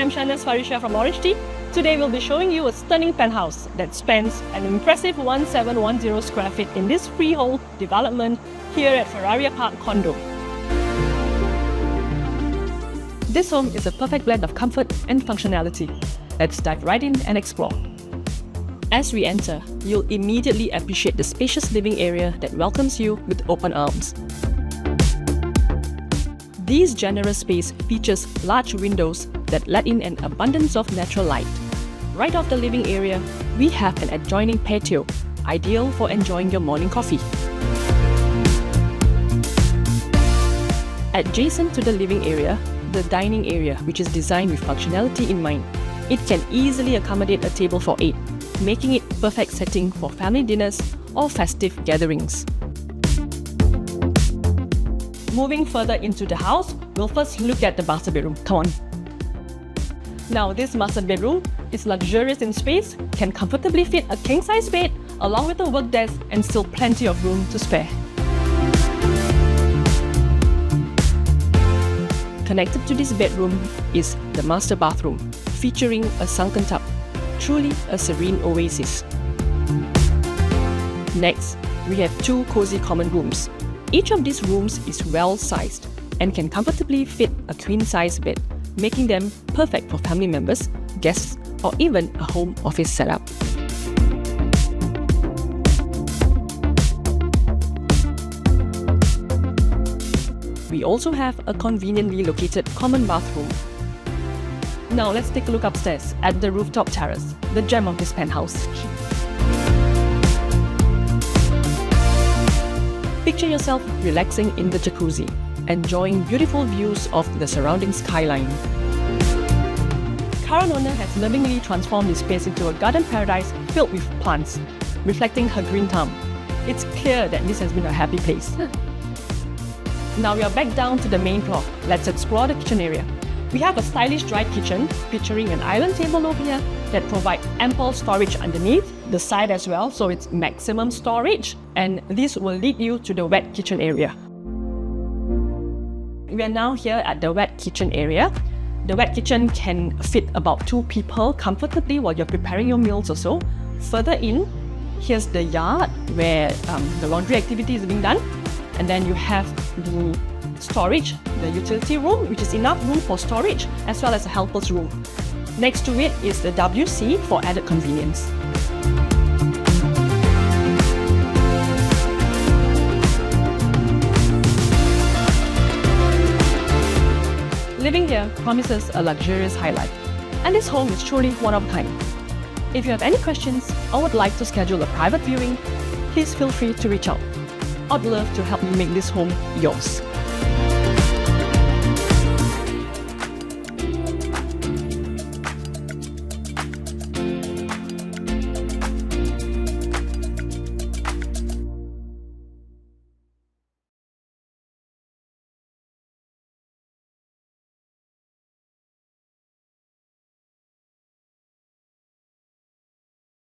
I'm Shahnaz Farisha from OrangeTee. Today we'll be showing you a stunning penthouse that spans an impressive 1710 square feet in this freehold development here at Ferrarria Park Condo. This home is a perfect blend of comfort and functionality. Let's dive right in and explore. As we enter, you'll immediately appreciate the spacious living area that welcomes you with open arms. This generous space features large windows that let in an abundance of natural light. Right off the living area, we have an adjoining patio, ideal for enjoying your morning coffee. Adjacent to the living area, the dining area, which is designed with functionality in mind. It can easily accommodate a table for 8, making it perfect setting for family dinners or festive gatherings. Moving further into the house, we'll first look at the master bedroom. Come on. Now, this master bedroom is luxurious in space, can comfortably fit a king-size bed along with a work desk and still plenty of room to spare. Connected to this bedroom is the master bathroom, featuring a sunken tub, truly a serene oasis. Next, we have 2 cozy common rooms. Each of these rooms is well-sized and can comfortably fit a queen-size bed, making them perfect for family members, guests, or even a home office setup. We also have a conveniently located common bathroom. Now let's take a look upstairs at the Rooftop Terrace, the gem of this penthouse. Picture yourself relaxing in the jacuzzi, enjoying beautiful views of the surrounding skyline. Current owner has lovingly transformed this space into a garden paradise filled with plants, reflecting her green thumb. It's clear that this has been a happy place. Now we are back down to the main floor. Let's explore the kitchen area. We have a stylish dry kitchen featuring an island table over here that provides ample storage underneath the side as well, so it's maximum storage, and this will lead you to the wet kitchen area. We are now here at the wet kitchen area. The wet kitchen can fit about 2 people comfortably while you're preparing your meals or so. Further in, here's the yard where the laundry activity is being done. And then you have the storage, the utility room, which is enough room for storage, as well as a helper's room. Next to it is the WC for added convenience. Living here promises a luxurious highlight, and this home is truly one of a kind. If you have any questions or would like to schedule a private viewing, please feel free to reach out. I'd love to help you make this home yours.